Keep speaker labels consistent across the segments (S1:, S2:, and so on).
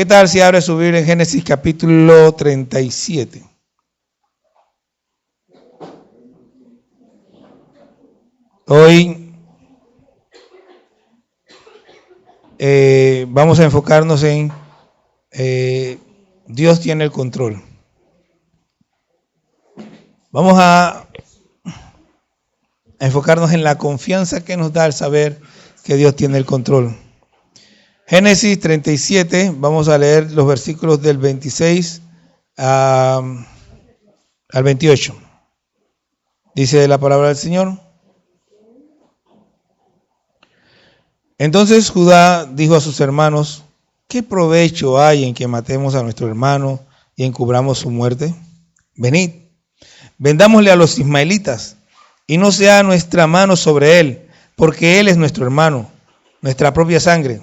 S1: ¿Qué tal si abre su Biblia en Génesis capítulo 37? Hoy vamos a enfocarnos en Dios tiene el control. Vamos a enfocarnos en la confianza que nos da el saber que Dios tiene el control. Génesis 37, vamos a leer los versículos del 26 al 28. Dice la palabra del Señor. Entonces Judá dijo a sus hermanos: ¿qué provecho hay en que matemos a nuestro hermano y encubramos su muerte? Venid, vendámosle a los ismaelitas, y no sea nuestra mano sobre él, porque él es nuestro hermano, nuestra propia sangre.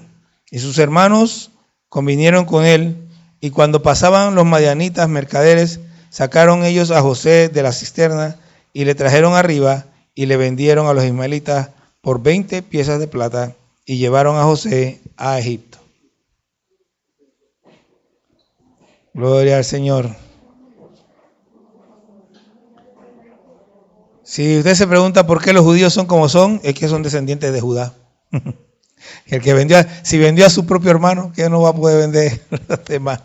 S1: Y sus hermanos convinieron con él, y cuando pasaban los madianitas mercaderes, sacaron ellos a José de la cisterna, y le trajeron arriba, y le vendieron a los ismaelitas por 20 piezas de plata, y llevaron a José a Egipto. Gloria al Señor. Si usted se pregunta por qué los judíos son como son, es que son descendientes de Judá. El que vendió, si vendió a su propio hermano, que no va a poder vender los demás.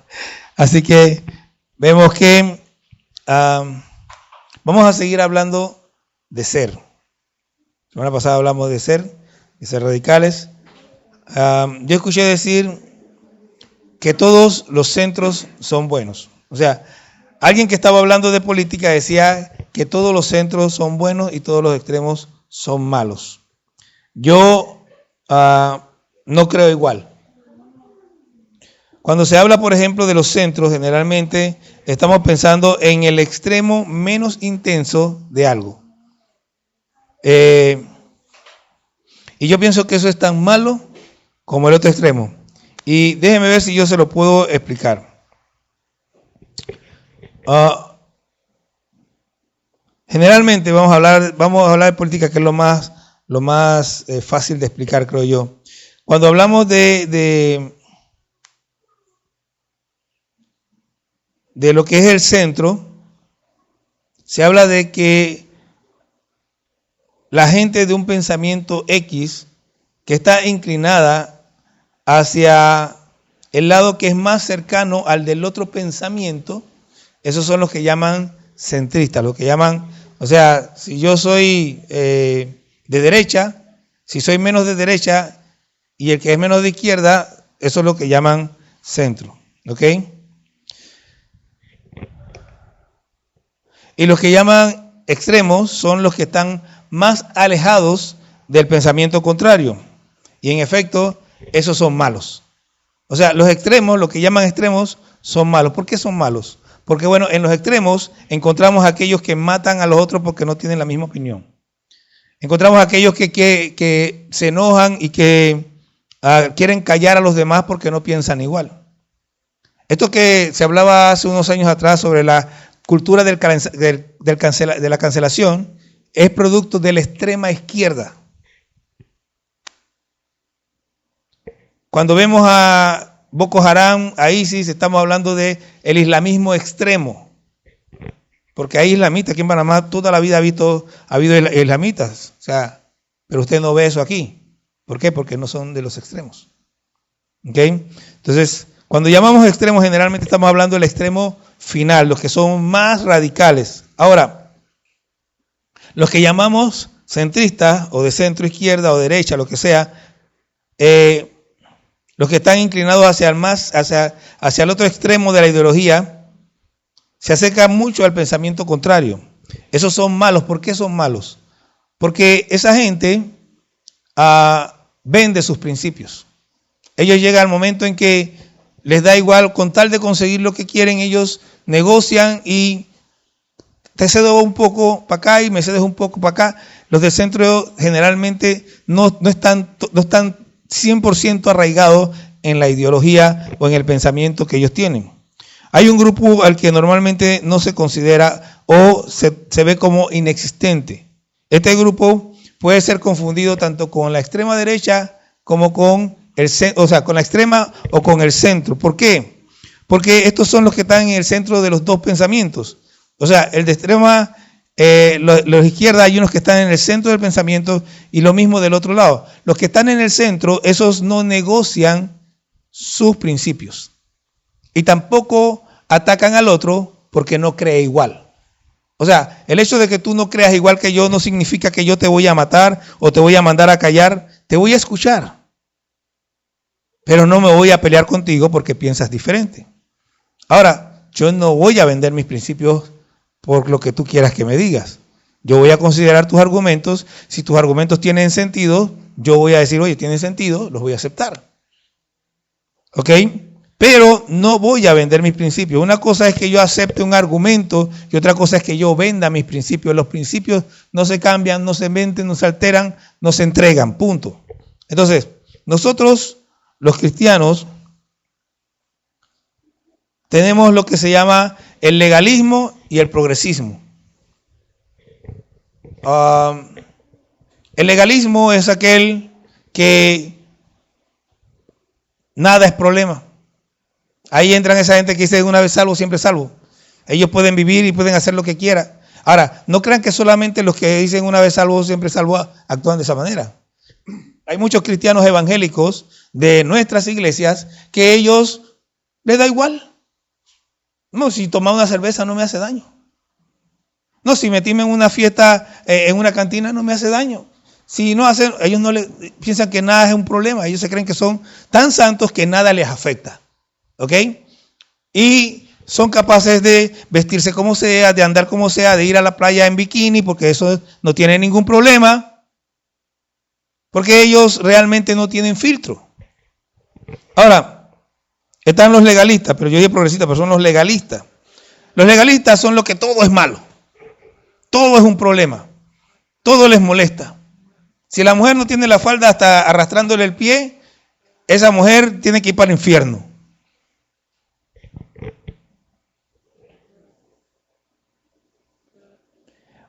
S1: Así que vemos que vamos a seguir hablando de ser. La semana pasada hablamos de ser radicales. Yo escuché decir que todos los centros son buenos. O sea, alguien que estaba hablando de política decía que todos los centros son buenos y todos los extremos son malos. Yo no creo igual. Cuando se habla, por ejemplo, de los centros, generalmente estamos pensando en el extremo menos intenso de algo. Y yo pienso que eso es tan malo como el otro extremo. Y déjeme ver si yo se lo puedo explicar. Generalmente vamos a hablar de política, que es lo más fácil de explicar, creo yo. Cuando hablamos de lo que es el centro, se habla de que la gente de un pensamiento X que está inclinada hacia el lado que es más cercano al del otro pensamiento, esos son los que llaman centristas, los que llaman, o sea, si yo soy de derecha, si soy menos de derecha y el que es menos de izquierda, eso es lo que llaman centro, ¿ok? Y los que llaman extremos son los que están más alejados del pensamiento contrario. Y en efecto, esos son malos. O sea, los extremos, lo que llaman extremos, son malos. ¿Por qué son malos? Porque, bueno, en los extremos encontramos aquellos que matan a los otros porque no tienen la misma opinión. Encontramos aquellos que se enojan y que quieren callar a los demás porque no piensan igual. Esto que se hablaba hace unos años atrás sobre la cultura de la cancelación es producto de la extrema izquierda. Cuando vemos a Boko Haram, a ISIS, estamos hablando de el islamismo extremo. Porque hay islamistas, aquí en Panamá toda la vida ha habido islamitas. O sea, pero usted no ve eso aquí. ¿Por qué? Porque no son de los extremos. ¿Ok? Entonces, cuando llamamos extremos, generalmente estamos hablando del extremo final, los que son más radicales. Ahora, los que llamamos centristas, o de centro izquierda o derecha, lo que sea, los que están inclinados hacia el otro extremo de la ideología, se acercan mucho al pensamiento contrario. Esos son malos. ¿Por qué son malos? Porque esa gente vende sus principios. Ellos llegan al momento en que les da igual, con tal de conseguir lo que quieren, ellos negocian y te cedo un poco para acá y me cedes un poco para acá. Los del centro generalmente no están 100% arraigados en la ideología o en el pensamiento que ellos tienen. Hay un grupo al que normalmente no se considera o se ve como inexistente. Este grupo puede ser confundido tanto con la extrema derecha como con con la extrema o con el centro. ¿Por qué? Porque estos son los que están en el centro de los dos pensamientos. O sea, el de extrema, los izquierda, hay unos que están en el centro del pensamiento y lo mismo del otro lado. Los que están en el centro, esos no negocian sus principios. Y tampoco atacan al otro porque no cree igual. O sea, el hecho de que tú no creas igual que yo no significa que yo te voy a matar o te voy a mandar a callar. Te voy a escuchar. Pero no me voy a pelear contigo porque piensas diferente. Ahora, yo no voy a vender mis principios por lo que tú quieras que me digas. Yo voy a considerar tus argumentos. Si tus argumentos tienen sentido, yo voy a decir, oye, tienen sentido, los voy a aceptar. ¿Ok? Pero no voy a vender mis principios. Una cosa es que yo acepte un argumento y otra cosa es que yo venda mis principios. Los principios no se cambian, no se venden, no se alteran, no se entregan. Punto. Entonces, nosotros, los cristianos, tenemos lo que se llama el legalismo y el progresismo. El legalismo es aquel que nada es problema. Ahí entran esa gente que dice una vez salvo, siempre salvo. Ellos pueden vivir y pueden hacer lo que quieran. Ahora, no crean que solamente los que dicen una vez salvo, siempre salvo actúan de esa manera. Hay muchos cristianos evangélicos de nuestras iglesias que ellos les da igual. No, si tomar una cerveza no me hace daño. No, si metirme en una fiesta, en una cantina no me hace daño. Si no hacen, ellos no piensan que nada es un problema. Ellos se creen que son tan santos que nada les afecta. ¿Ok? Y son capaces de vestirse como sea, de andar como sea, de ir a la playa en bikini, porque eso no tiene ningún problema. Porque ellos realmente no tienen filtro. Ahora, están los legalistas, pero yo dije progresistas, pero son los legalistas. Los legalistas son los que todo es malo. Todo es un problema. Todo les molesta. Si la mujer no tiene la falda hasta arrastrándole el pie, esa mujer tiene que ir para el infierno.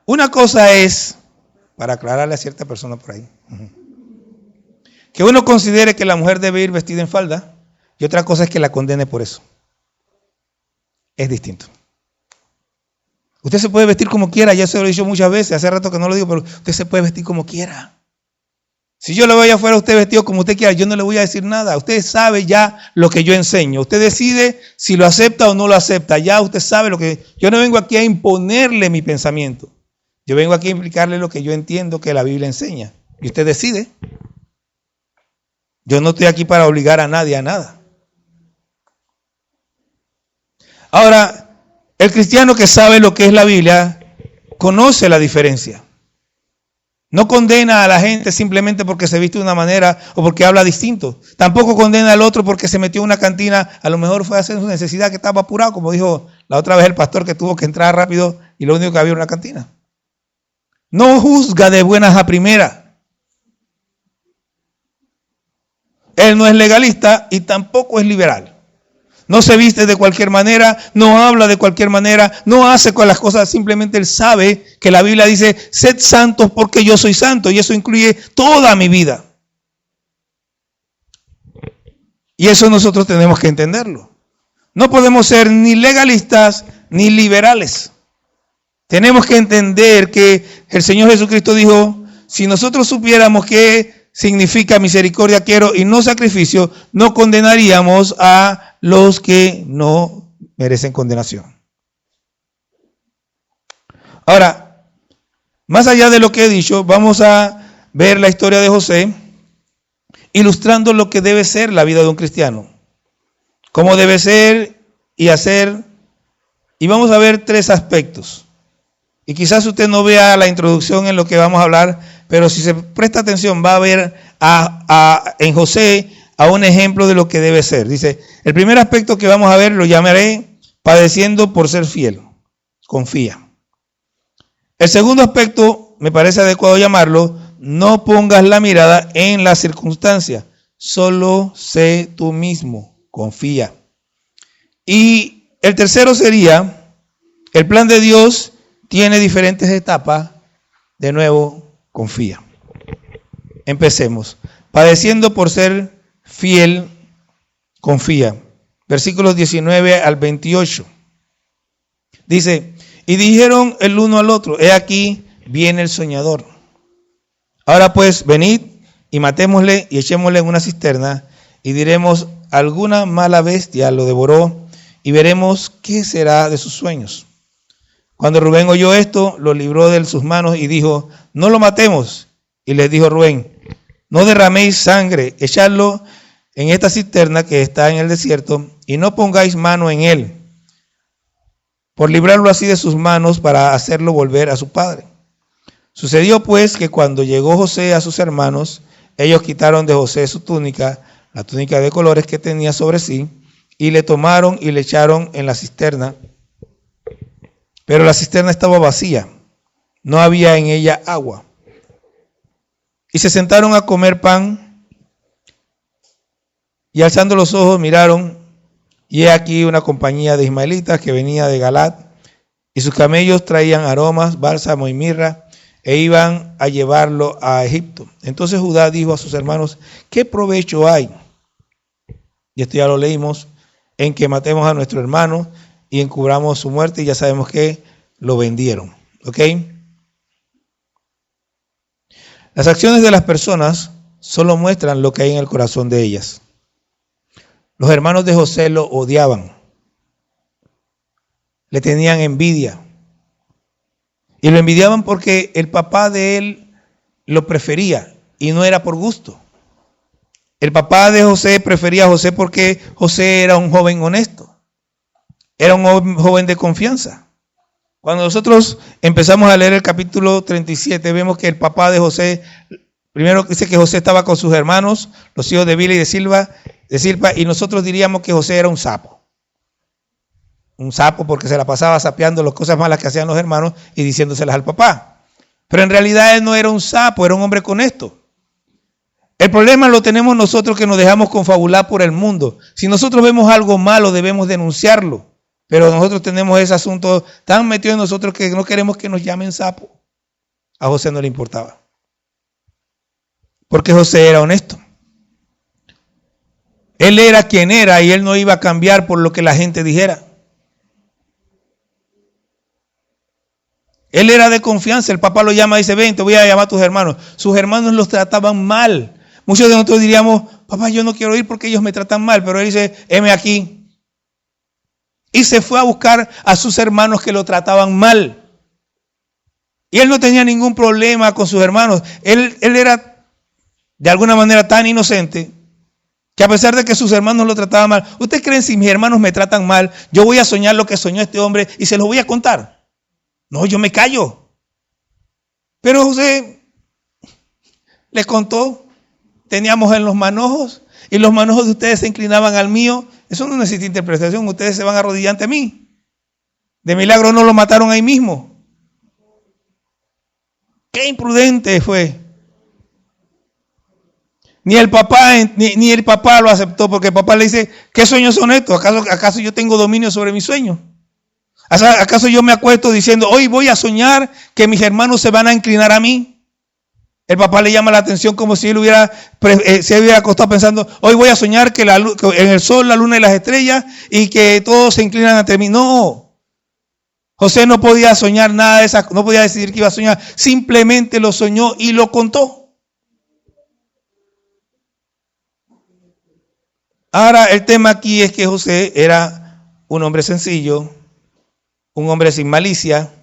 S1: Una cosa es, para aclararle a cierta persona por ahí, que uno considere que la mujer debe ir vestida en falda y otra cosa es que la condene por eso. Es distinto. Usted se puede vestir como quiera, ya se lo he dicho muchas veces, hace rato que no lo digo, pero usted se puede vestir como quiera. Si yo le voy afuera a usted vestido como usted quiera, yo no le voy a decir nada. Usted sabe ya lo que yo enseño. Usted decide si lo acepta o no lo acepta. Ya usted sabe lo que... Yo no vengo aquí a imponerle mi pensamiento. Yo vengo aquí a explicarle lo que yo entiendo que la Biblia enseña. Y usted decide. Yo no estoy aquí para obligar a nadie a nada. Ahora, el cristiano que sabe lo que es la Biblia, conoce la diferencia. No condena a la gente simplemente porque se viste de una manera o porque habla distinto. Tampoco condena al otro porque se metió en una cantina. A lo mejor fue a hacer su necesidad, que estaba apurado, como dijo la otra vez el pastor, que tuvo que entrar rápido y lo único que había era una cantina. No juzga de buenas a primeras. Él no es legalista y tampoco es liberal. No se viste de cualquier manera, no habla de cualquier manera, no hace con las cosas, simplemente él sabe que la Biblia dice, sed santos porque yo soy santo, y eso incluye toda mi vida. Y eso nosotros tenemos que entenderlo. No podemos ser ni legalistas ni liberales. Tenemos que entender que el Señor Jesucristo dijo, si nosotros supiéramos qué significa misericordia quiero y no sacrificio, no condenaríamos a los que no merecen condenación. Ahora, más allá de lo que he dicho, vamos a ver la historia de José, ilustrando lo que debe ser la vida de un cristiano, cómo debe ser y hacer, y vamos a ver 3 aspectos. Y quizás usted no vea la introducción en lo que vamos a hablar, pero si se presta atención va a ver en José a un ejemplo de lo que debe ser. Dice, el primer aspecto que vamos a ver lo llamaré padeciendo por ser fiel. Confía. El segundo aspecto, me parece adecuado llamarlo, no pongas la mirada en las circunstancias, solo sé tú mismo, confía. Y el tercero sería, el plan de Dios tiene diferentes etapas, de nuevo, confía. Empecemos. Padeciendo por ser fiel confía. Versículos 19 al 28. Dice, y dijeron el uno al otro, he aquí viene el soñador. Ahora pues, venid y matémosle y echémosle en una cisterna y diremos, alguna mala bestia lo devoró y veremos qué será de sus sueños. Cuando Rubén oyó esto, lo libró de sus manos y dijo, no lo matemos. Y les dijo Rubén, no derraméis sangre, echadlo en esta cisterna que está en el desierto y no pongáis mano en él, por librarlo así de sus manos para hacerlo volver a su padre. Sucedió pues que cuando llegó José a sus hermanos, ellos quitaron de José su túnica, la túnica de colores que tenía sobre sí, y le tomaron y le echaron en la cisterna. Pero la cisterna estaba vacía, no había en ella agua. Y se sentaron a comer pan, y alzando los ojos miraron, y he aquí una compañía de ismaelitas que venía de Galat, y sus camellos traían aromas, bálsamo y mirra, e iban a llevarlo a Egipto. Entonces Judá dijo a sus hermanos, ¿qué provecho hay? Y esto ya lo leímos, en que matemos a nuestro hermano y encubramos su muerte, y ya sabemos que lo vendieron. ¿Ok? Las acciones de las personas solo muestran lo que hay en el corazón de ellas. Los hermanos de José lo odiaban, le tenían envidia, y lo envidiaban porque el papá de él lo prefería y no era por gusto. El papá de José prefería a José porque José era un joven honesto, era un joven de confianza. Cuando nosotros empezamos a leer el capítulo 37, vemos que el papá de José, primero dice que José estaba con sus hermanos, los hijos de Bila y de Silpa, y nosotros diríamos que José era un sapo. Un sapo porque se la pasaba sapeando las cosas malas que hacían los hermanos y diciéndoselas al papá. Pero en realidad él no era un sapo, era un hombre honesto. El problema lo tenemos nosotros que nos dejamos confabular por el mundo. Si nosotros vemos algo malo, debemos denunciarlo. Pero nosotros tenemos ese asunto tan metido en nosotros que no queremos que nos llamen sapo. A José no le importaba. Porque José era honesto. Él era quien era y él no iba a cambiar por lo que la gente dijera. Él era de confianza. El papá lo llama y dice, ven, te voy a llamar a tus hermanos. Sus hermanos los trataban mal. Muchos de nosotros diríamos, papá, yo no quiero ir porque ellos me tratan mal. Pero él dice, heme aquí. Y se fue a buscar a sus hermanos que lo trataban mal. Y él no tenía ningún problema con sus hermanos. Él era de alguna manera tan inocente que a pesar de que sus hermanos lo trataban mal, ¿ustedes creen si mis hermanos me tratan mal, yo voy a soñar lo que soñó este hombre y se los voy a contar? No, yo me callo. Pero José les contó, teníamos en los manojos y los manojos de ustedes se inclinaban al mío. Eso no necesita interpretación, ustedes se van a arrodillar ante mí. De milagro no lo mataron ahí mismo. Qué imprudente fue. Ni el papá lo aceptó, porque el papá le dice, ¿qué sueños son estos? ¿Acaso yo tengo dominio sobre mis sueños? ¿Acaso yo me acuesto diciendo, hoy voy a soñar que mis hermanos se van a inclinar a mí? El papá le llama la atención como si él se hubiera acostado pensando, hoy voy a soñar que en el sol, la luna y las estrellas y que todos se inclinan ante mí. No. José no podía soñar nada de esas, no podía decidir que iba a soñar. Simplemente lo soñó y lo contó. Ahora el tema aquí es que José era un hombre sencillo, un hombre sin malicia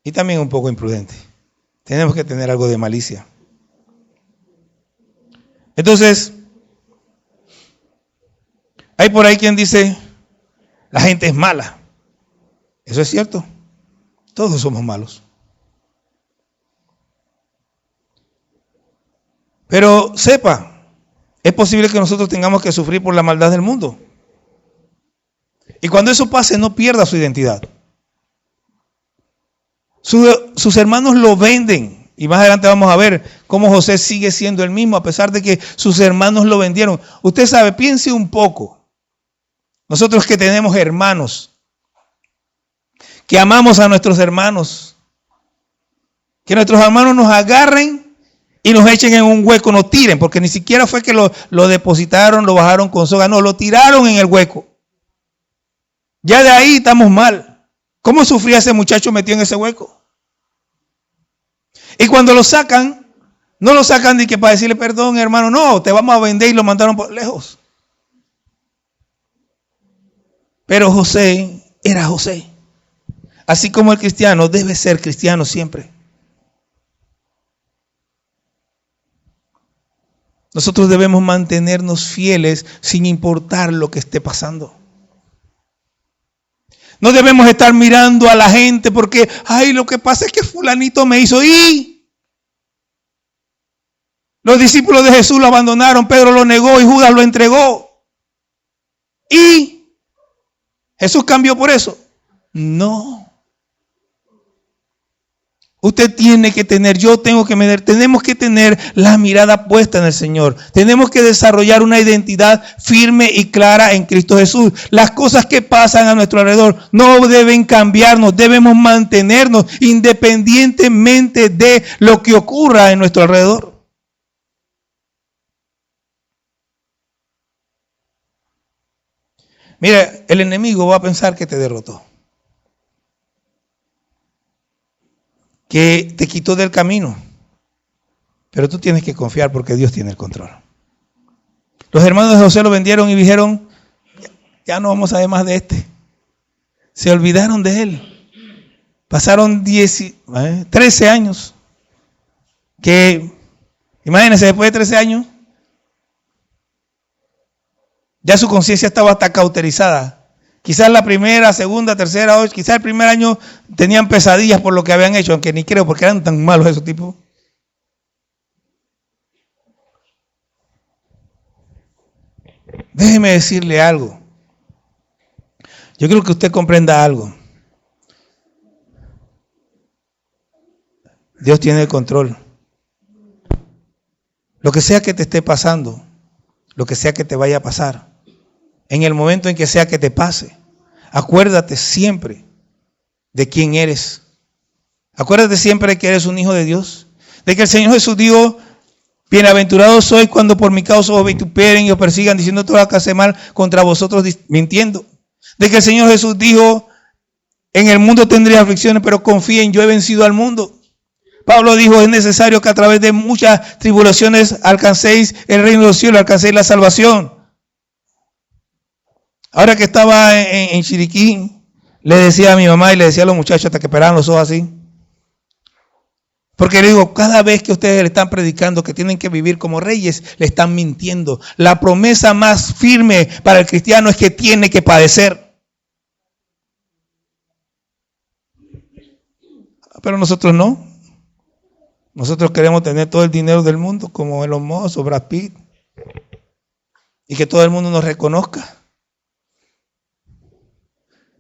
S1: y también un poco imprudente. Tenemos que tener algo de malicia. Entonces, hay por ahí quien dice, la gente es mala. Eso es cierto. Todos somos malos. Pero sepa, es posible que nosotros tengamos que sufrir por la maldad del mundo. Y cuando eso pase, no pierda su identidad. Sus hermanos lo venden. Y más adelante vamos a ver cómo José sigue siendo el mismo a pesar de que sus hermanos lo vendieron. Usted sabe, piense un poco. Nosotros que tenemos hermanos, que amamos a nuestros hermanos, que nuestros hermanos nos agarren y nos echen en un hueco, nos tiren, porque ni siquiera fue que lo depositaron, lo bajaron con soga, no, lo tiraron en el hueco. Ya de ahí estamos mal. ¿Cómo sufría ese muchacho metido en ese hueco? Y cuando lo sacan, no lo sacan ni que para decirle perdón, hermano, no, te vamos a vender, y lo mandaron por lejos. Pero José era José. Así como el cristiano debe ser cristiano siempre. Nosotros debemos mantenernos fieles sin importar lo que esté pasando. No debemos estar mirando a la gente porque, ay, lo que pasa es que fulanito me hizo. Y los discípulos de Jesús lo abandonaron, Pedro lo negó y Judas lo entregó. ¿Y Jesús cambió por eso? No. Usted tiene que tener, yo tengo que tener, tenemos que tener la mirada puesta en el Señor. Tenemos que desarrollar una identidad firme y clara en Cristo Jesús. Las cosas que pasan a nuestro alrededor no deben cambiarnos, debemos mantenernos independientemente de lo que ocurra en nuestro alrededor. Mira, el enemigo va a pensar que te derrotó, que te quitó del camino, pero tú tienes que confiar porque Dios tiene el control. Los hermanos de José lo vendieron y dijeron, ya no vamos a ver más de este. Se olvidaron de él. Pasaron 13 años. Que, imagínense, después de 13 años, ya su conciencia estaba hasta cauterizada. Quizás la primera, segunda, tercera, quizás el primer año tenían pesadillas por lo que habían hecho, aunque ni creo porque eran tan malos esos tipos. Déjeme decirle algo. Yo creo que usted comprenda algo. Dios tiene el control. Lo que sea que te esté pasando, lo que sea que te vaya a pasar, en el momento en que sea que te pase, acuérdate siempre de quién eres. Acuérdate siempre de que eres un hijo de Dios. De que el Señor Jesús dijo, bienaventurado soy cuando por mi causa os vituperen y os persigan, diciendo todo lo que hace mal contra vosotros, mintiendo. De que el Señor Jesús dijo, en el mundo tendréis aflicciones, pero confíen, yo he vencido al mundo. Pablo dijo, es necesario que a través de muchas tribulaciones alcancéis el reino de los cielos, alcancéis la salvación. Ahora que estaba en Chiriquí, le decía a mi mamá y le decía a los muchachos hasta que pelaban los ojos así. Porque le digo, cada vez que ustedes le están predicando que tienen que vivir como reyes, le están mintiendo. La promesa más firme para el cristiano es que tiene que padecer. Pero nosotros no. Nosotros queremos tener todo el dinero del mundo como Elon Musk o Brad Pitt. Y que todo el mundo nos reconozca.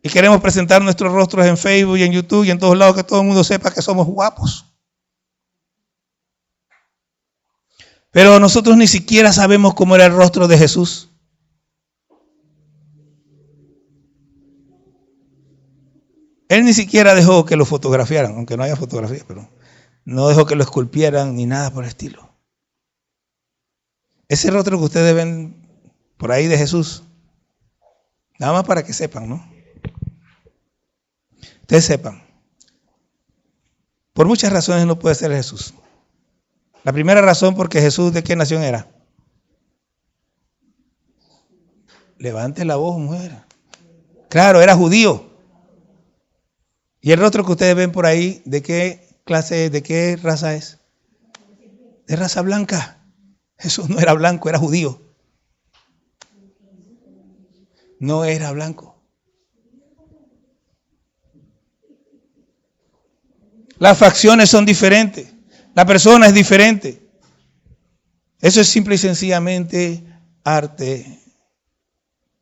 S1: Y queremos presentar nuestros rostros en Facebook y en YouTube y en todos lados, que todo el mundo sepa que somos guapos. Pero nosotros ni siquiera sabemos cómo era el rostro de Jesús. Él ni siquiera dejó que lo fotografiaran, aunque no haya fotografía, pero no dejó que lo esculpieran ni nada por el estilo. Ese rostro que ustedes ven por ahí de Jesús, nada más para que sepan, ¿no? Ustedes sepan, por muchas razones no puede ser Jesús. La primera razón, porque Jesús, ¿de qué nación era? Levante la voz, mujer. Claro, era judío. Y el rostro que ustedes ven por ahí, ¿de qué clase, de qué raza es? De raza blanca. Jesús no era blanco, era judío. No era blanco. Las facciones son diferentes. La persona es diferente. Eso es simple y sencillamente arte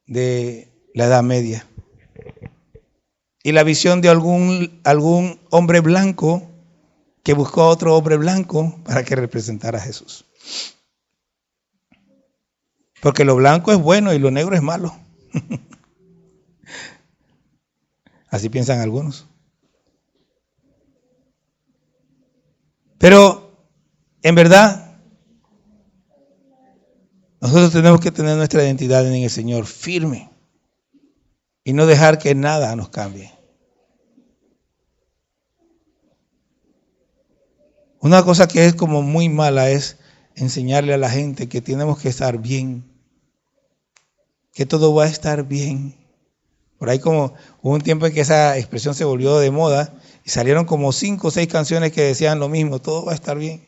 S1: de la Edad Media. Y la visión de algún hombre blanco que buscó a otro hombre blanco para que representara a Jesús. Porque lo blanco es bueno y lo negro es malo. Así piensan algunos. Pero En verdad, nosotros tenemos que tener nuestra identidad en el Señor firme y no dejar que nada nos cambie. Una cosa que es como muy mala es enseñarle a la gente que tenemos que estar bien, que todo va a estar bien. Por ahí como hubo un tiempo en que esa expresión se volvió de moda y salieron como 5 o 6 canciones que decían lo mismo, todo va a estar bien.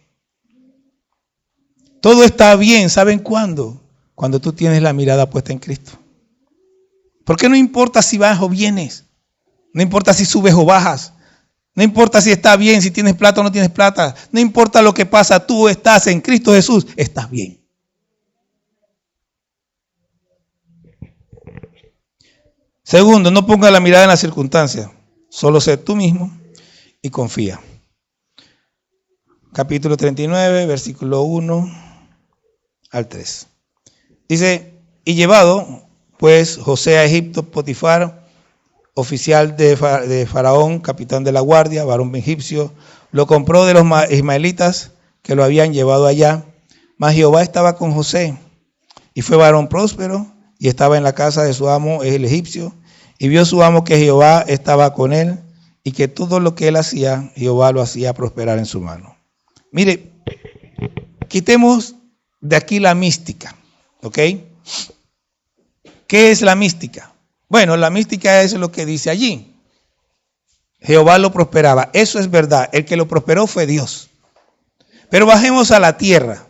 S1: Todo está bien, ¿saben cuándo? Cuando tú tienes la mirada puesta en Cristo. Porque no importa si vas o vienes, no importa si subes o bajas, no importa si está bien, si tienes plata o no tienes plata, no importa lo que pasa, tú estás en Cristo Jesús, estás bien. Segundo, no ponga la mirada en las circunstancias, solo sé tú mismo y confía. Capítulo 39, versículo 1 al 3. Dice, y llevado pues José a Egipto, Potifar, oficial de Faraón, capitán de la guardia, varón egipcio, lo compró de los ismaelitas que lo habían llevado allá. Mas Jehová estaba con José, y fue varón próspero, y estaba en la casa de su amo, el egipcio, y vio su amo que Jehová estaba con él, y que todo lo que él hacía, Jehová lo hacía prosperar en su mano. Mire, quitemos de aquí la mística, ¿ok? ¿Qué es la mística? Bueno, la mística es lo que dice allí. Jehová lo prosperaba. Eso es verdad. El que lo prosperó fue Dios. Pero bajemos a la tierra.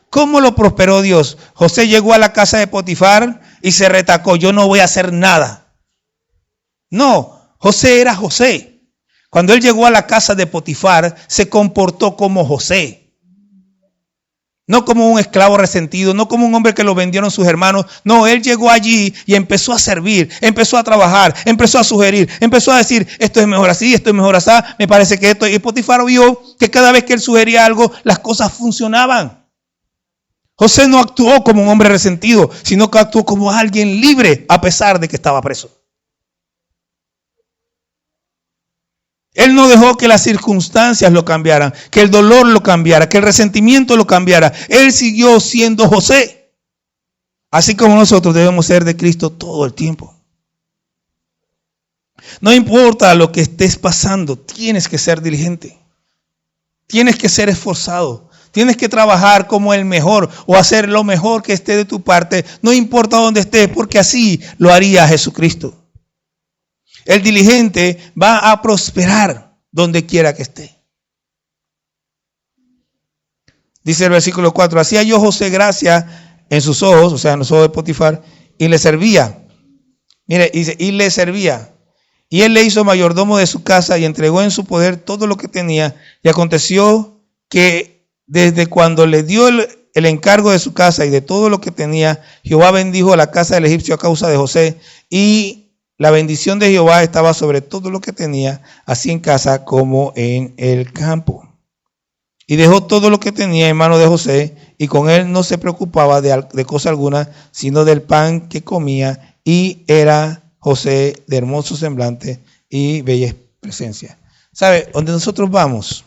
S1: ¿Cómo lo prosperó Dios? José llegó a la casa de Potifar y se retacó. Yo no voy a hacer nada. No, José era José. Cuando él llegó a la casa de Potifar, se comportó como José. No como un esclavo resentido, no como un hombre que lo vendieron sus hermanos. No, él llegó allí y empezó a servir, empezó a trabajar, empezó a sugerir, empezó a decir, esto es mejor así, esto es mejor así, me parece que esto. Y Potifar vio que cada vez que él sugería algo, las cosas funcionaban. José no actuó como un hombre resentido, sino que actuó como alguien libre a pesar de que estaba preso. Él no dejó que las circunstancias lo cambiaran, que el dolor lo cambiara, que el resentimiento lo cambiara. Él siguió siendo José. Así como nosotros debemos ser de Cristo todo el tiempo. No importa lo que estés pasando, tienes que ser diligente. Tienes que ser esforzado. Tienes que trabajar como el mejor o hacer lo mejor que esté de tu parte. No importa dónde estés, porque así lo haría Jesucristo. El diligente va a prosperar donde quiera que esté. Dice el versículo 4, así halló José gracia en sus ojos, o sea, en los ojos de Potifar, y le servía. Mire, dice, y le servía. Y él le hizo mayordomo de su casa y entregó en su poder todo lo que tenía. Y aconteció que desde cuando le dio el encargo de su casa y de todo lo que tenía, Jehová bendijo a la casa del egipcio a causa de José, y la bendición de Jehová estaba sobre todo lo que tenía, así en casa como en el campo. Y dejó todo lo que tenía en manos de José, y con él no se preocupaba de cosa alguna, sino del pan que comía, y era José de hermoso semblante y bella presencia. ¿Sabe? Donde nosotros vamos,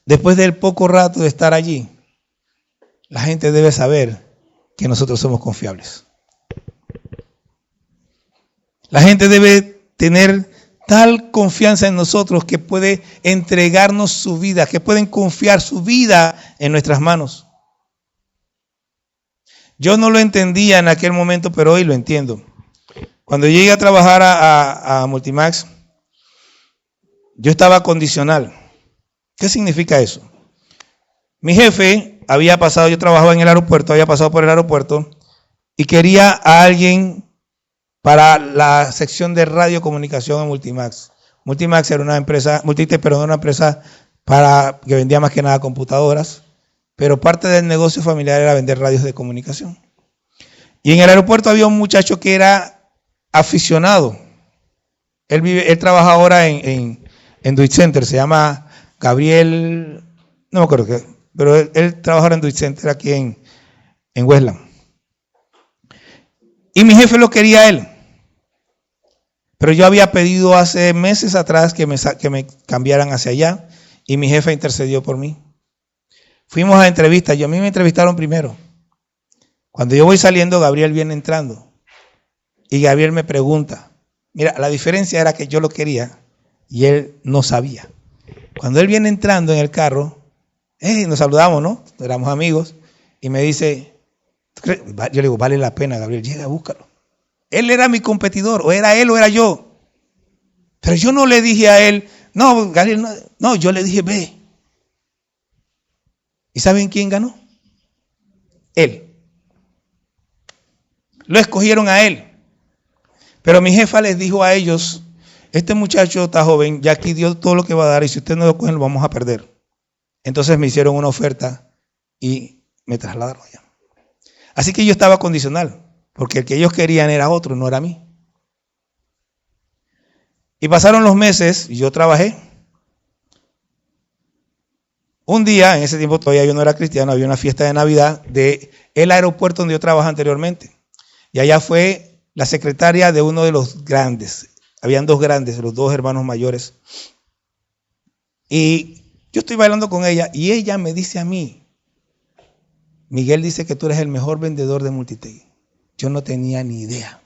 S1: después del poco rato de estar allí, la gente debe saber que nosotros somos confiables. La gente debe tener tal confianza en nosotros que puede entregarnos su vida, que pueden confiar su vida en nuestras manos. Yo no lo entendía en aquel momento, pero hoy lo entiendo. Cuando llegué a trabajar a Multimax, yo estaba condicional. ¿Qué significa eso? Mi jefe había pasado, yo trabajaba en el aeropuerto, había pasado por el aeropuerto y quería a alguien para la sección de radiocomunicación en Multimax. Multimax era una empresa, una empresa para que vendía más que nada computadoras, pero parte del negocio familiar era vender radios de comunicación. Y en el aeropuerto había un muchacho que era aficionado. Él trabaja ahora en Deutsche Center, se llama Gabriel, no me acuerdo qué, pero él trabaja ahora en Deutsche Center aquí en Westland. Y mi jefe lo quería a él. Pero yo había pedido hace meses atrás que me cambiaran hacia allá y mi jefe intercedió por mí. Fuimos a entrevistas. A mí me entrevistaron primero. Cuando yo voy saliendo, Gabriel viene entrando. Y Gabriel me pregunta. Mira, la diferencia era que yo lo quería y él no sabía. Cuando él viene entrando en el carro, nos saludamos, ¿no? Éramos amigos. Y me dice, yo le digo, vale la pena, Gabriel, llega, búscalo. Él era mi competidor, o era él o era yo. Pero yo no le dije a él, no, Gabriel, no, yo le dije, ve. ¿Y saben quién ganó? Él. Lo escogieron a él. Pero mi jefa les dijo a ellos, este muchacho está joven, ya aquí dio todo lo que va a dar y si usted no lo cogen lo vamos a perder. Entonces me hicieron una oferta y me trasladaron allá. Así que yo estaba condicional, porque el que ellos querían era otro, no era mí. Y pasaron los meses y yo trabajé. Un día, en ese tiempo todavía yo no era cristiano, había una fiesta de Navidad del aeropuerto donde yo trabajaba anteriormente. Y allá fue la secretaria de uno de los grandes. Habían dos grandes, los dos hermanos mayores. Y yo estoy bailando con ella y ella me dice a mí, Miguel dice que tú eres el mejor vendedor de Multitegui. Yo no tenía ni idea.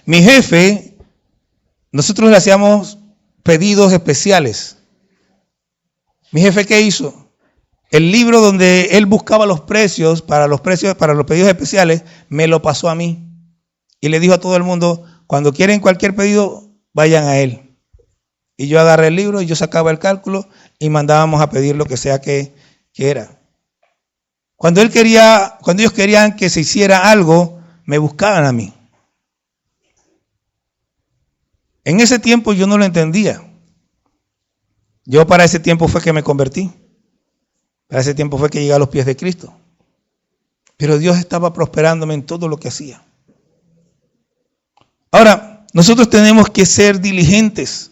S1: Mi jefe, nosotros le hacíamos pedidos especiales. Mi jefe, ¿qué hizo? El libro donde él buscaba los precios para los pedidos especiales, me lo pasó a mí. Y le dijo a todo el mundo, cuando quieren cualquier pedido, vayan a él. Y yo agarré el libro y yo sacaba el cálculo y mandábamos a pedir lo que sea que era. Cuando ellos querían que se hiciera algo, me buscaban a mí. En ese tiempo yo no lo entendía. Yo para ese tiempo fue que me convertí. Para ese tiempo fue que llegué a los pies de Cristo. Pero Dios estaba prosperándome en todo lo que hacía. Ahora, nosotros tenemos que ser diligentes.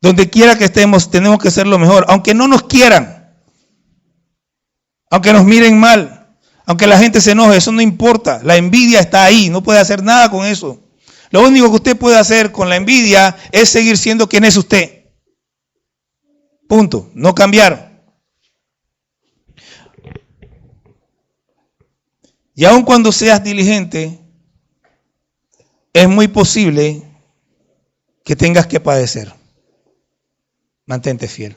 S1: Donde quiera que estemos, tenemos que ser lo mejor. Aunque no nos quieran. Aunque nos miren mal. Aunque la gente se enoje, eso no importa. La envidia está ahí, no puede hacer nada con eso. Lo único que usted puede hacer con la envidia es seguir siendo quien es usted. Punto. No cambiar. Y aun cuando seas diligente, es muy posible que tengas que padecer. Mantente fiel.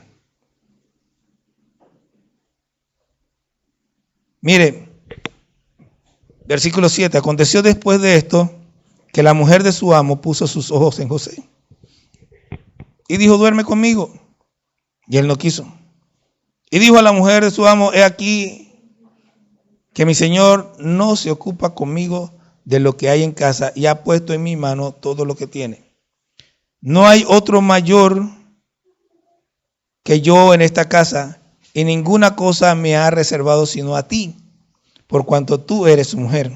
S1: Mire, versículo 7. Aconteció después de esto que la mujer de su amo puso sus ojos en José y dijo, duerme conmigo. Y él no quiso. Y dijo a la mujer de su amo, he aquí que mi señor no se ocupa conmigo de lo que hay en casa y ha puesto en mi mano todo lo que tiene. No hay otro mayor que yo en esta casa y ninguna cosa me ha reservado sino a ti, por cuanto tú eres su mujer.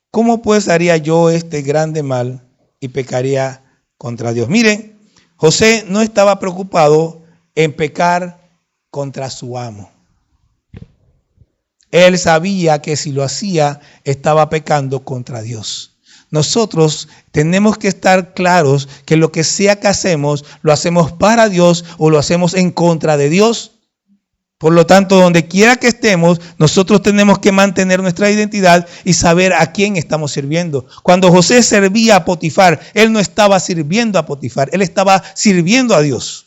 S1: ¿Cómo pues haría yo este grande mal y pecaría contra Dios? Mire, José no estaba preocupado en pecar contra su amo. Él sabía que si lo hacía, estaba pecando contra Dios. Nosotros tenemos que estar claros que lo que sea que hacemos, lo hacemos para Dios o lo hacemos en contra de Dios. Por lo tanto, donde quiera que estemos, nosotros tenemos que mantener nuestra identidad y saber a quién estamos sirviendo. Cuando José servía a Potifar, él no estaba sirviendo a Potifar, él estaba sirviendo a Dios.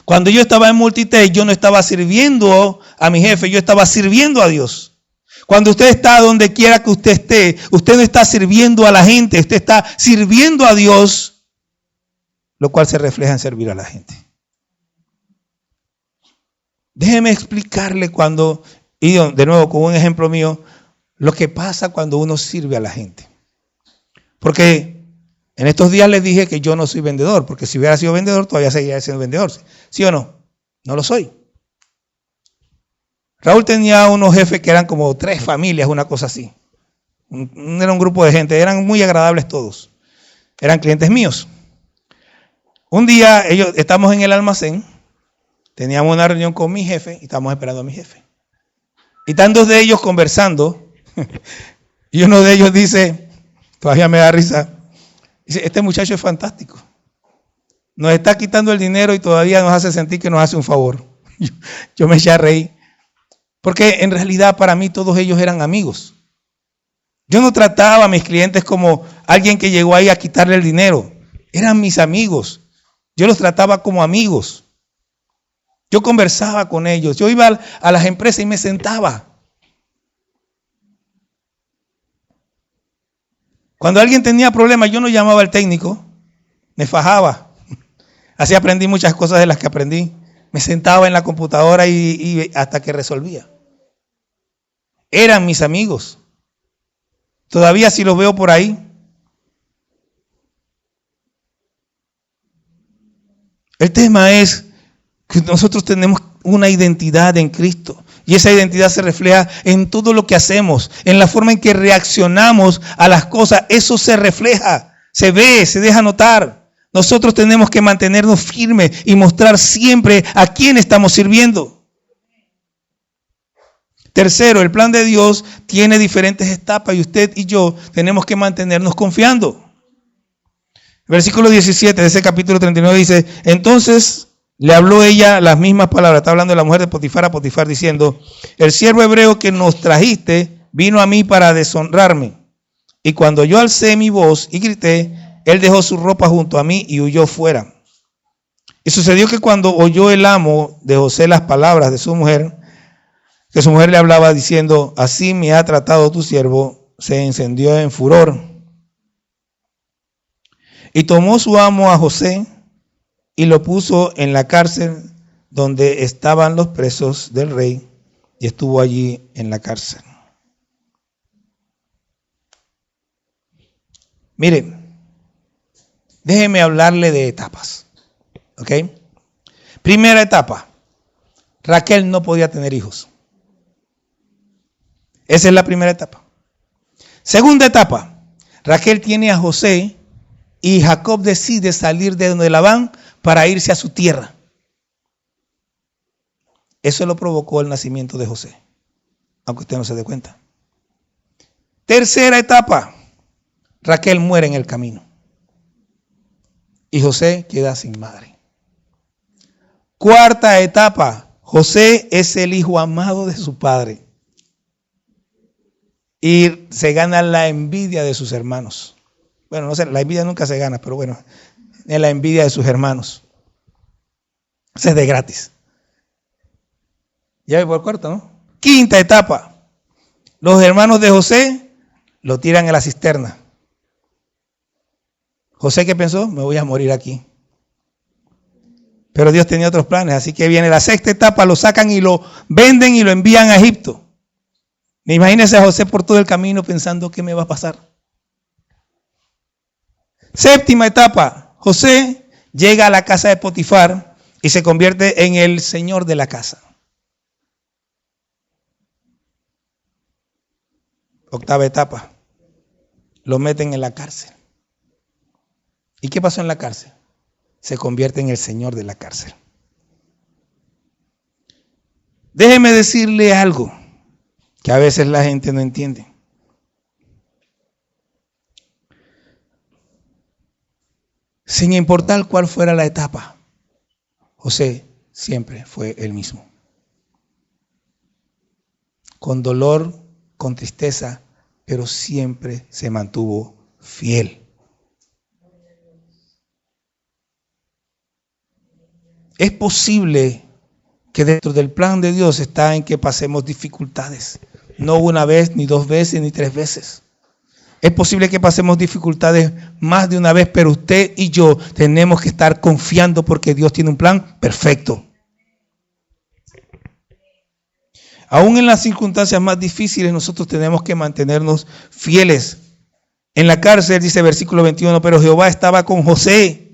S1: Cuando yo estaba en Multitegui, yo no estaba sirviendo a mi jefe, yo estaba sirviendo a Dios. Cuando usted está donde quiera que usted esté, usted no está sirviendo a la gente, usted está sirviendo a Dios, lo cual se refleja en servir a la gente. Déjeme explicarle y de nuevo con un ejemplo mío, lo que pasa cuando uno sirve a la gente. Porque en estos días les dije que yo no soy vendedor, porque si hubiera sido vendedor todavía seguiría siendo vendedor. ¿Sí o no? No lo soy. Raúl tenía unos jefes que eran como 3 familias, una cosa así. Era un grupo de gente, eran muy agradables todos. Eran clientes míos. Un día estamos en el almacén, teníamos una reunión con mi jefe y estábamos esperando a mi jefe. Y están 2 de ellos conversando y uno de ellos dice, todavía me da risa, dice, este muchacho es fantástico. nos está quitando el dinero y todavía nos hace sentir que nos hace un favor. Yo me eché a reír. Porque en realidad para mí todos ellos eran amigos. Yo no trataba a mis clientes como alguien que llegó ahí a quitarle el dinero. Eran mis amigos. Yo los trataba como amigos. Yo conversaba con ellos. Yo iba a las empresas y me sentaba. Cuando alguien tenía problemas, yo no llamaba al técnico. Me fajaba. Así aprendí muchas cosas de las que aprendí. Me sentaba en la computadora y hasta que resolvía. Eran mis amigos. Todavía si los veo por ahí. El tema es que nosotros tenemos una identidad en Cristo. Y esa identidad se refleja en todo lo que hacemos, en la forma en que reaccionamos a las cosas. Eso se refleja, se ve, se deja notar. Nosotros tenemos que mantenernos firmes y mostrar siempre a quién estamos sirviendo. Tercero, el plan de Dios tiene diferentes etapas y usted y yo tenemos que mantenernos confiando. Versículo 17 de ese capítulo 39 dice, entonces le habló ella las mismas palabras. Está hablando de la mujer de Potifar a Potifar diciendo, el siervo hebreo que nos trajiste vino a mí para deshonrarme. Y cuando yo alcé mi voz y grité, él dejó su ropa junto a mí y huyó fuera. Y sucedió que cuando oyó el amo de José las palabras de su mujer, que su mujer le hablaba diciendo, así me ha tratado tu siervo, se encendió en furor. Y tomó su amo a José y lo puso en la cárcel donde estaban los presos del rey y estuvo allí en la cárcel. Mire, déjeme hablarle de etapas. ¿Ok? Primera etapa, Raquel no podía tener hijos. Esa es la primera etapa. Segunda etapa, Raquel tiene a José y Jacob decide salir de donde Labán para irse a su tierra. Eso lo provocó el nacimiento de José, aunque usted no se dé cuenta. Tercera etapa, Raquel muere en el camino y José queda sin madre. Cuarta etapa, José es el hijo amado de su padre y se gana la envidia de sus hermanos. Bueno, no sé, la envidia nunca se gana, pero bueno, es la envidia de sus hermanos. Eso es de gratis. Ya voy por el cuarto, ¿no? Quinta etapa. Los hermanos de José lo tiran a la cisterna. José, ¿qué pensó? Me voy a morir aquí. Pero Dios tenía otros planes, así que viene la sexta etapa, lo sacan y lo venden y lo envían a Egipto. Imagínense a José por todo el camino pensando, ¿qué me va a pasar? Séptima etapa, José llega a la casa de Potifar y se convierte en el señor de la casa. Octava etapa, lo meten en la cárcel. ¿Y qué pasó en la cárcel? Se convierte en el señor de la cárcel. Déjeme decirle algo que a veces la gente no entiende. Sin importar cuál fuera la etapa, José siempre fue el mismo. Con dolor, con tristeza, pero siempre se mantuvo fiel. Es posible que dentro del plan de Dios está en que pasemos dificultades. No una vez, ni dos veces, ni tres veces. Es posible que pasemos dificultades más de una vez, pero usted y yo tenemos que estar confiando porque Dios tiene un plan perfecto. Aún en las circunstancias más difíciles, nosotros tenemos que mantenernos fieles. En la cárcel, dice versículo 21, pero Jehová estaba con José.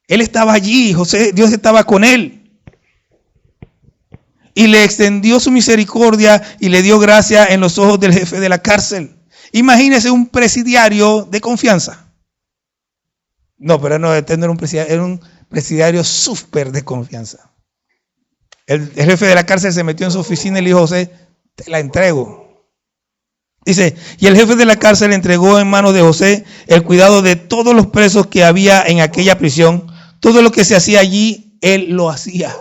S1: Él estaba allí, Dios estaba con él. Y le extendió su misericordia y le dio gracia en los ojos del jefe de la cárcel. Imagínese un presidiario de confianza. No, pero no, este no era un presidiario, era un presidiario súper de confianza. El jefe de la cárcel se metió en su oficina y le dijo, José, te la entrego. Dice, y el jefe de la cárcel entregó en manos de José el cuidado de todos los presos que había en aquella prisión, Todo lo que se hacía allí, él lo hacía.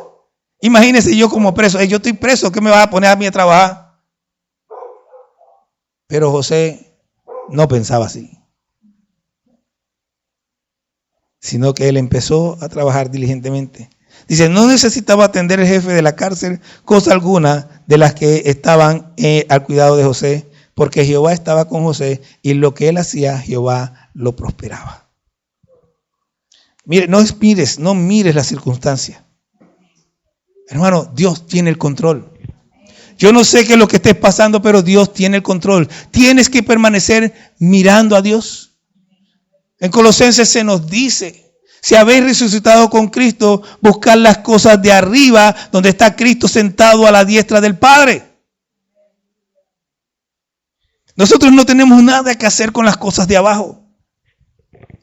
S1: Imagínense yo como preso. Yo estoy preso, ¿qué me vas a poner a mí a trabajar? Pero José no pensaba así, sino que él empezó a trabajar diligentemente. Dice, no necesitaba atender el jefe de la cárcel cosa alguna de las que estaban al cuidado de José, porque Jehová estaba con José y lo que él hacía, Jehová lo prosperaba. Mire, no mires la circunstancia. Hermano, Dios tiene el control. Yo no sé qué es lo que estés pasando, pero Dios tiene el control. Tienes que permanecer mirando a Dios. En Colosenses se nos dice, si habéis resucitado con Cristo, buscad las cosas de arriba, donde está Cristo sentado a la diestra del Padre. Nosotros no tenemos nada que hacer con las cosas de abajo.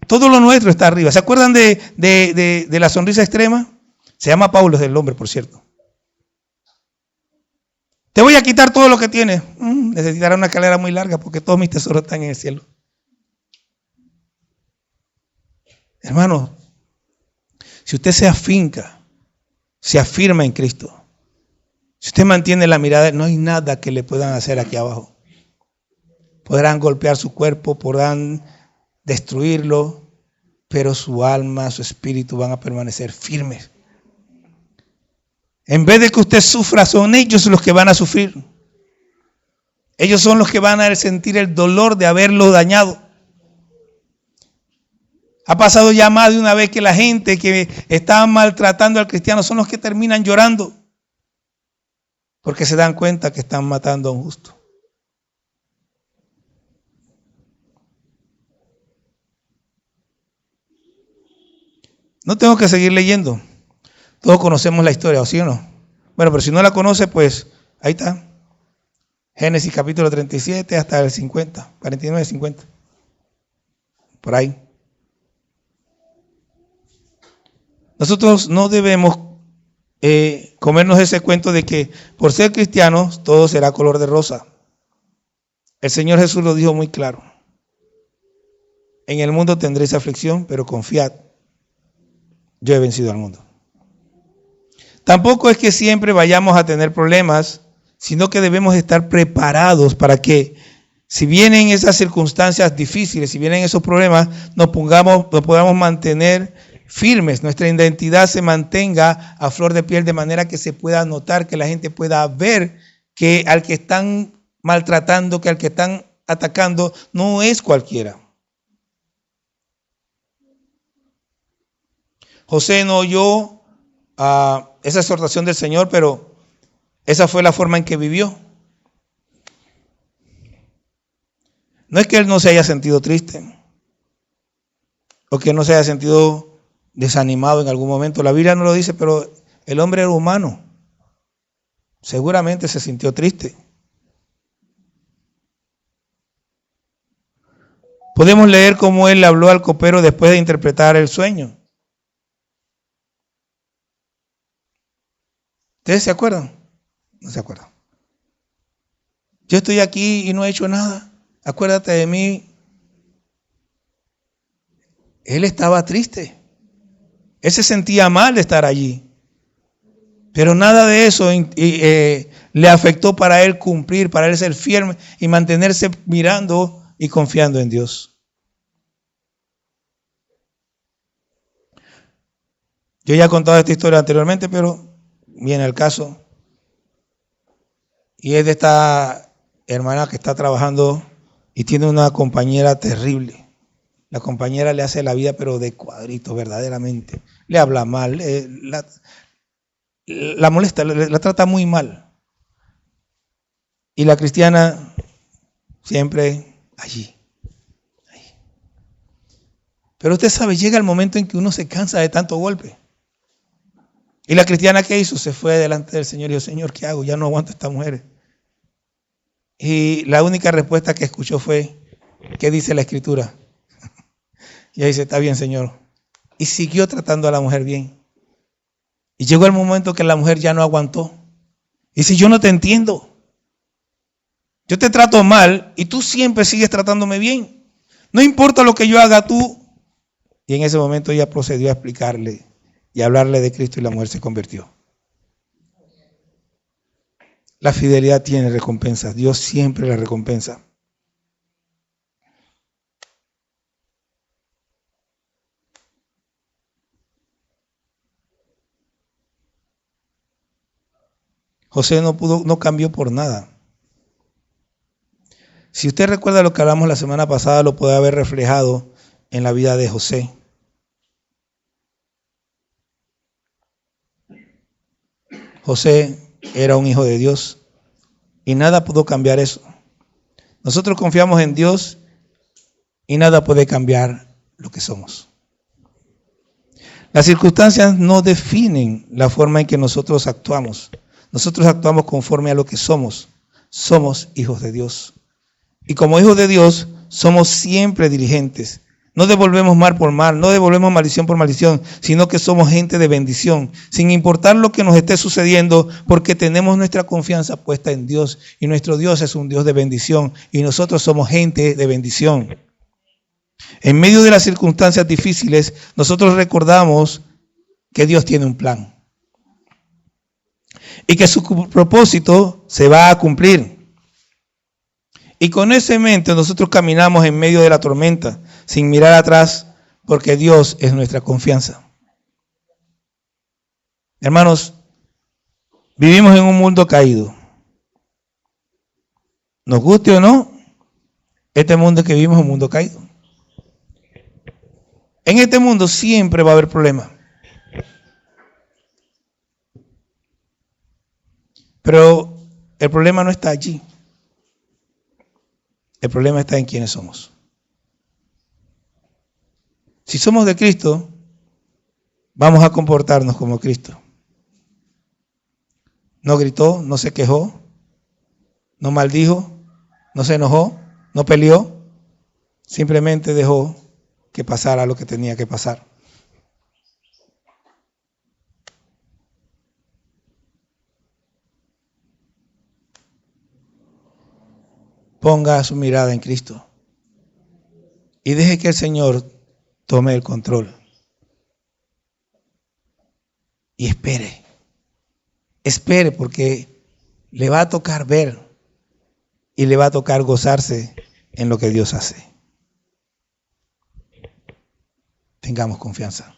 S1: Todo lo nuestro está arriba. ¿Se acuerdan de la sonrisa extrema? Se llama Paulo, es el hombre, por cierto. Te voy a quitar todo lo que tienes. Necesitará una escalera muy larga porque todos mis tesoros están en el cielo. Hermano, si usted se afinca, se afirma en Cristo, si usted mantiene la mirada, no hay nada que le puedan hacer aquí abajo. Podrán golpear su cuerpo, podrán destruirlo, pero su alma, su espíritu van a permanecer firmes. En vez de que usted sufra, son ellos los que van a sufrir. Ellos son los que van a sentir el dolor de haberlo dañado. Ha pasado ya más de una vez que la gente que está maltratando al cristiano son los que terminan llorando, porque se dan cuenta que están matando a un justo. No tengo que seguir leyendo. Todos conocemos la historia, ¿o sí o no? Bueno, pero si no la conoce, pues ahí está. Génesis capítulo 37 hasta el 50, 49, 50. Por ahí. Nosotros no debemos comernos ese cuento de que por ser cristianos todo será color de rosa. El Señor Jesús lo dijo muy claro. En el mundo tendréis aflicción, pero confiad, yo he vencido al mundo. Tampoco es que siempre vayamos a tener problemas, sino que debemos estar preparados para que, si vienen esas circunstancias difíciles, si vienen esos problemas, nos podamos mantener firmes, nuestra identidad se mantenga a flor de piel, de manera que se pueda notar, que la gente pueda ver que al que están maltratando, que al que están atacando, no es cualquiera. José no oyó esa exhortación del Señor, pero esa fue la forma en que vivió. No es que él no se haya sentido triste o que no se haya sentido desanimado en algún momento. La Biblia no lo dice, pero el hombre era humano. Seguramente se sintió triste. Podemos leer cómo él le habló al copero después de interpretar el sueño. ¿Ustedes se acuerdan? No se acuerdan. Yo estoy aquí y no he hecho nada. Acuérdate de mí. Él estaba triste. Él se sentía mal de estar allí. Pero nada de eso le afectó para él cumplir, para él ser firme y mantenerse mirando y confiando en Dios. Yo ya he contado esta historia anteriormente, pero viene el caso. Y es de esta hermana que está trabajando y tiene una compañera terrible. La compañera le hace la vida, pero de cuadrito, verdaderamente. Le habla mal, la molesta, la trata muy mal. Y la cristiana siempre allí. Pero usted sabe, llega el momento en que uno se cansa de tanto golpe. Y la cristiana, ¿qué hizo? Se fue delante del Señor y dijo, Señor, ¿qué hago? Ya no aguanto a esta mujer. Y la única respuesta que escuchó fue, ¿qué dice la Escritura? Y ella dice, está bien, Señor. Y siguió tratando a la mujer bien. Y llegó el momento que la mujer ya no aguantó. Y dice, yo no te entiendo. Yo te trato mal y tú siempre sigues tratándome bien. No importa lo que yo haga tú. Y en ese momento ella procedió a explicarle y hablarle de Cristo y la mujer se convirtió. La fidelidad tiene recompensa. Dios siempre la recompensa. José no cambió por nada. Si usted recuerda lo que hablamos la semana pasada, lo puede haber reflejado en la vida de José. José era un hijo de Dios y nada pudo cambiar eso. Nosotros confiamos en Dios y nada puede cambiar lo que somos. Las circunstancias no definen la forma en que nosotros actuamos. Nosotros actuamos conforme a lo que somos. Somos hijos de Dios. Y como hijos de Dios, somos siempre diligentes. No devolvemos mal por mal, no devolvemos maldición por maldición, sino que somos gente de bendición, sin importar lo que nos esté sucediendo, porque tenemos nuestra confianza puesta en Dios. Y nuestro Dios es un Dios de bendición, y nosotros somos gente de bendición. En medio de las circunstancias difíciles, nosotros recordamos que Dios tiene un plan. Y que su propósito se va a cumplir. Y con eso en mente nosotros caminamos en medio de la tormenta, sin mirar atrás, porque Dios es nuestra confianza. Hermanos, vivimos en un mundo caído. Nos guste o no, este mundo que vivimos es un mundo caído. En este mundo siempre va a haber problemas. Pero el problema no está allí. El problema está en quiénes somos. Si somos de Cristo, vamos a comportarnos como Cristo. No gritó, no se quejó, no maldijo, no se enojó, no peleó. Simplemente dejó que pasara lo que tenía que pasar. Ponga su mirada en Cristo y deje que el Señor tome el control. Y espere porque le va a tocar ver y le va a tocar gozarse en lo que Dios hace. Tengamos confianza.